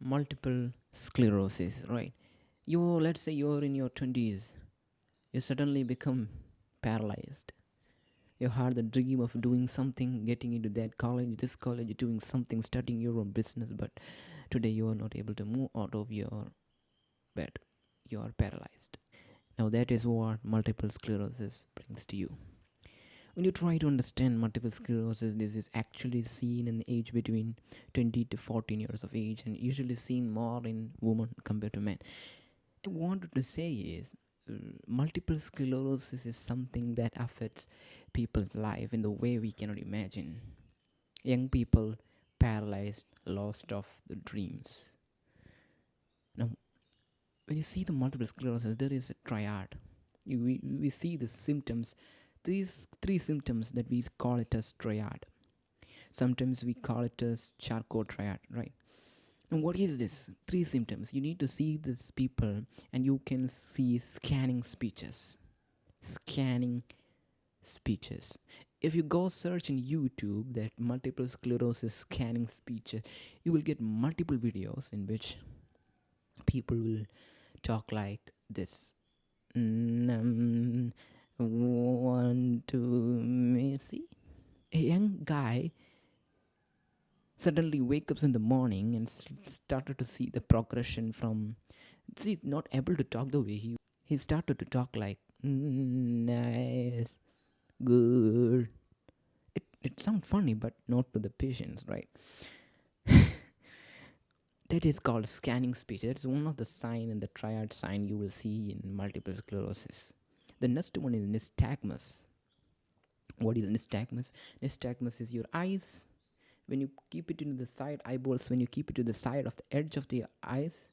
Multiple sclerosis, right? Let's say you're in your 20s, you suddenly become paralyzed. You had the dream of doing something, getting into that college, this college, doing something, starting your own business, but today you are not able to move out of your bed. You are paralyzed. Now, that is what multiple sclerosis brings to you. When you try to understand multiple sclerosis, this is actually seen in the age between 20 to 14 years of age and usually seen more in women compared to men. I wanted to say is multiple sclerosis is something that affects people's life in the way we cannot imagine. Young people paralyzed, lost of the dreams. Now, when you see the multiple sclerosis, there is a triad. We see the symptoms, these three symptoms that we call it as triad. Sometimes we call it as charcoal triad, right? And what is this? Three symptoms. You need to see these people and you can see scanning speeches. Scanning speeches. If you go search in YouTube that multiple sclerosis scanning speeches, you will get multiple videos in which people will talk like this. Want to Messi? A young guy suddenly wakes up in the morning and started to see the progression from. See, not able to talk the way he started to talk like nice, good. It sounds funny, but not to the patients, right? That is called scanning speech. That's one of the sign in the triad sign you will see in multiple sclerosis. The next one is nystagmus. What is nystagmus? Nystagmus is your eyes. When you keep it into the side eyeballs, when you keep it to the side of the edge of the eyes,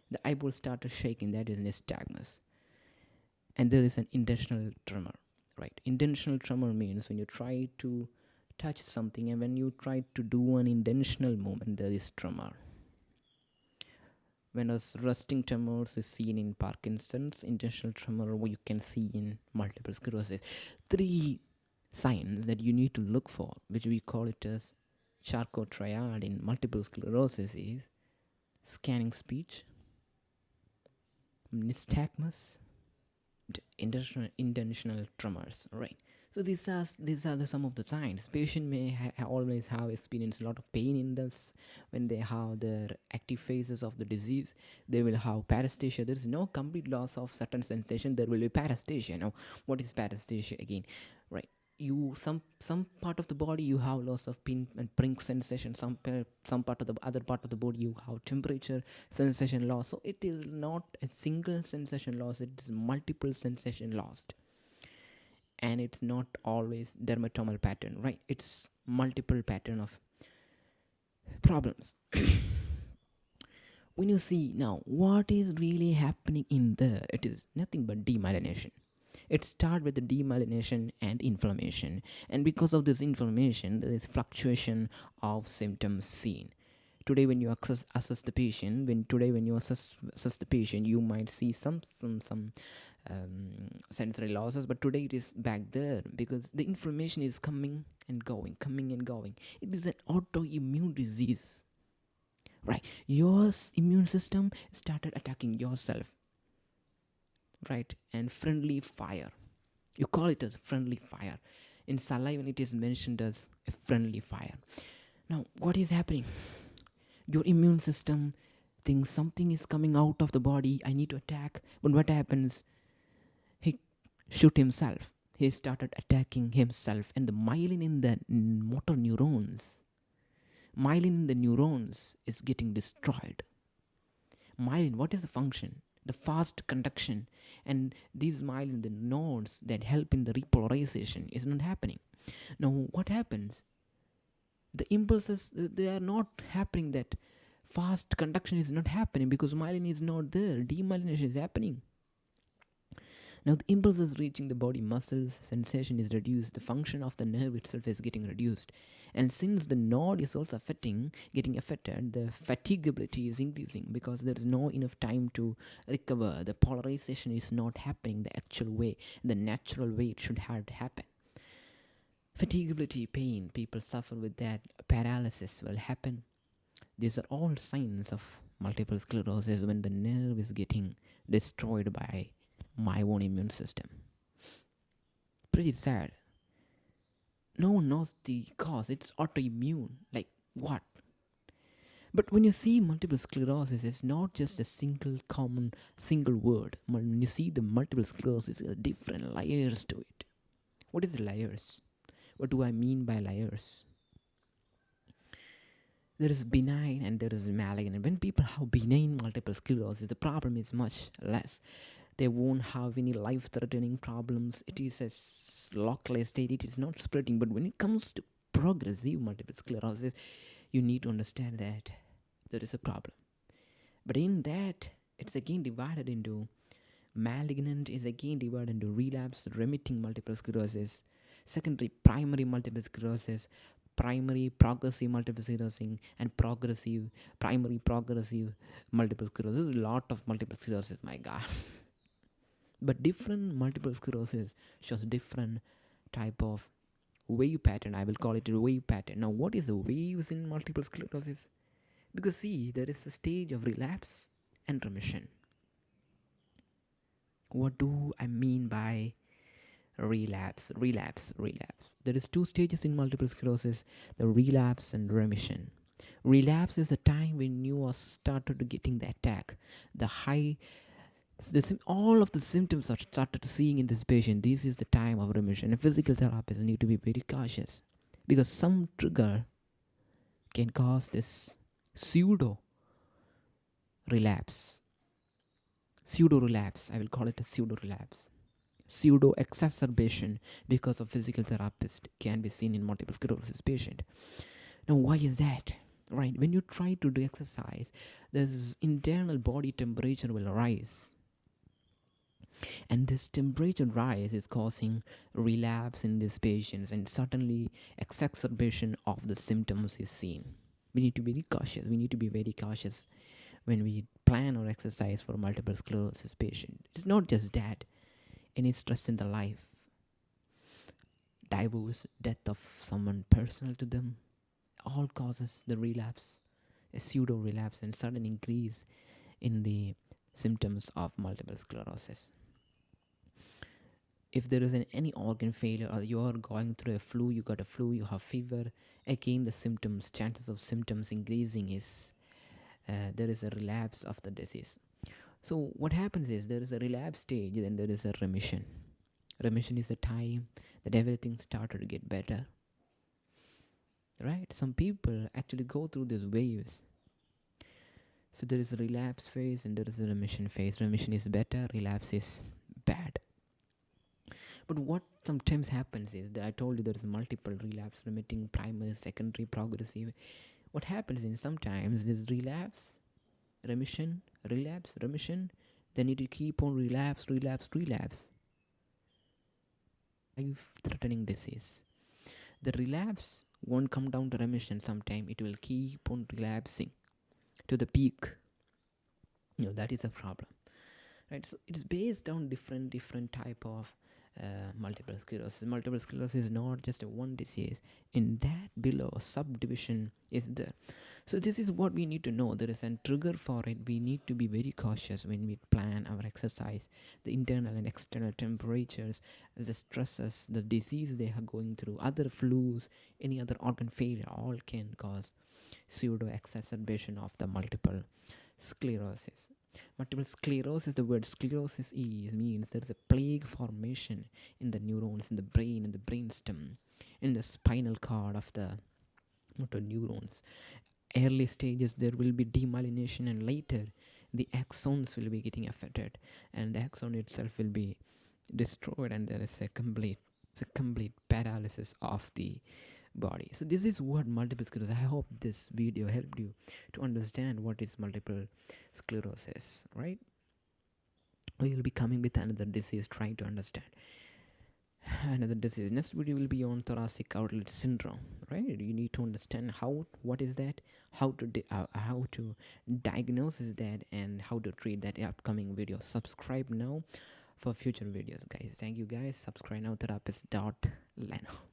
the eyeballs start to shaking. That is nystagmus. And there is an intentional tremor, right? Intentional tremor means when you try to touch something and when you try to do an intentional movement, there is tremor. When a resting tremors is seen in Parkinson's, intentional tremor you can see in multiple sclerosis. Three signs that you need to look for, which we call it as charcoal triad in multiple sclerosis, is scanning speech, nystagmus, intentional tremors, right? So these are some of the signs. Patient may always have experienced a lot of pain in this when they have their active phases of the disease. They will have paresthesia. There is no complete loss of certain sensation. There will be paresthesia. Now, what is paresthesia again? Right. You some part of the body you have loss of pin and prink sensation. Some part of the other part of the body you have temperature sensation loss. So it is not a single sensation loss. It is multiple sensation lost, and it's not always dermatomal pattern, right? It's multiple pattern of problems. When you see now what is really happening in there, it is nothing but demyelination. It starts with the demyelination and inflammation, and because of this inflammation there is fluctuation of symptoms seen. Today when you assess the patient, when you assess the patient, you might see some sensory losses, but today it is back there because the inflammation is coming and going. It is an autoimmune disease, right? Your immune system started attacking yourself, right? And friendly fire, you call it as friendly fire. In saliva it is mentioned as a friendly fire. Now what is happening? Your immune system thinks something is coming out of the body, I need to attack, but what happens? He shoot himself. He started attacking himself, and the myelin in the motor neurons is getting destroyed. Myelin, what is the function? The fast conduction, and these myelin, the nodes that help in the repolarization, is not happening. Now what happens? The impulses, they are not happening. That fast conduction is not happening because myelin is not there. Demyelination is happening. Now the impulse is reaching the body muscles, sensation is reduced, the function of the nerve itself is getting reduced. And since the node is also getting affected, the fatigability is increasing because there is no enough time to recover. The polarization is not happening the actual way, the natural way it should have to happen. Fatigability, pain, people suffer with that, paralysis will happen. These are all signs of multiple sclerosis when the nerve is getting destroyed by my own immune system. Pretty sad. No one knows the cause. It's autoimmune. Like what? But when you see multiple sclerosis, it's not just a single word. When you see the multiple sclerosis, there are different layers to it. What is the layers? What do I mean by layers? There is benign and there is malignant. When people have benign multiple sclerosis, the problem is much less. They won't have any life-threatening problems. It is a localized state. It is not spreading. But when it comes to progressive multiple sclerosis, you need to understand that there is a problem. But in that, it's again divided into malignant, is again divided into relapse, remitting multiple sclerosis, secondary primary multiple sclerosis, primary progressive multiple sclerosis, and progressive primary progressive multiple sclerosis. There's a lot of multiple sclerosis, my God. But different multiple sclerosis shows different type of wave pattern. I will call it a wave pattern. Now, what is the waves in multiple sclerosis? Because see, there is a stage of relapse and remission. What do I mean by relapse? There is two stages in multiple sclerosis: the relapse and remission. Relapse is the time when you are started to getting the attack, the high, all of the symptoms are started seeing in this patient. This is the time of remission. And physical therapists need to be very cautious because some trigger can cause this pseudo relapse. I will call it a pseudo relapse. Pseudo exacerbation because of physical therapist can be seen in multiple sclerosis patient. Now, why is that? Right, when you try to do exercise, this internal body temperature will rise, and this temperature rise is causing relapse in these patients, and suddenly exacerbation of the symptoms is seen. We need to be very cautious when we plan or exercise for multiple sclerosis patient. It's not just that, any stress in the life, divorce, death of someone personal to them, all causes the relapse, a pseudo relapse, and sudden increase in the symptoms of multiple sclerosis. If there is any organ failure, or you are going through a flu, you got a flu, you have fever, again the symptoms, chances of symptoms increasing is there is a relapse of the disease. So what happens is there is a relapse stage, then there is a remission. Remission is a time that everything started to get better. Right? Some people actually go through these waves. So there is a relapse phase and there is a remission phase. Remission is better, relapse is bad. But what sometimes happens is that I told you there is multiple relapse, remitting, primary, secondary, progressive. What happens is sometimes this relapse, remission, relapse, remission, then you keep on relapse. Life-threatening disease. The relapse won't come down to remission. Sometime it will keep on relapsing to the peak. That is a problem, right? So it is based on different type of multiple sclerosis. Multiple sclerosis is not just a one disease. In that below, subdivision is there. So this is what we need to know. There is a trigger for it. We need to be very cautious when we plan our exercise. The internal and external temperatures, the stresses, the disease they are going through, other flus, any other organ failure, all can cause pseudo exacerbation of the multiple sclerosis. Multiple sclerosis, the word sclerosis means there is a plaque formation in the neurons, in the brain, in the brainstem, in the spinal cord of the motor neurons. Early stages there will be demyelination, and later the axons will be getting affected, and the axon itself will be destroyed, and there is a complete paralysis of the body. So this is what multiple sclerosis. I hope this video helped you to understand what is multiple sclerosis, right? We will be coming with another disease, trying to understand another disease. Next video will be on thoracic outlet syndrome, right? You need to understand what is that, how to diagnose that, and how to treat that. Upcoming video. Subscribe now for future videos, guys. Thank you, guys. Subscribe now. Therapist.Leno.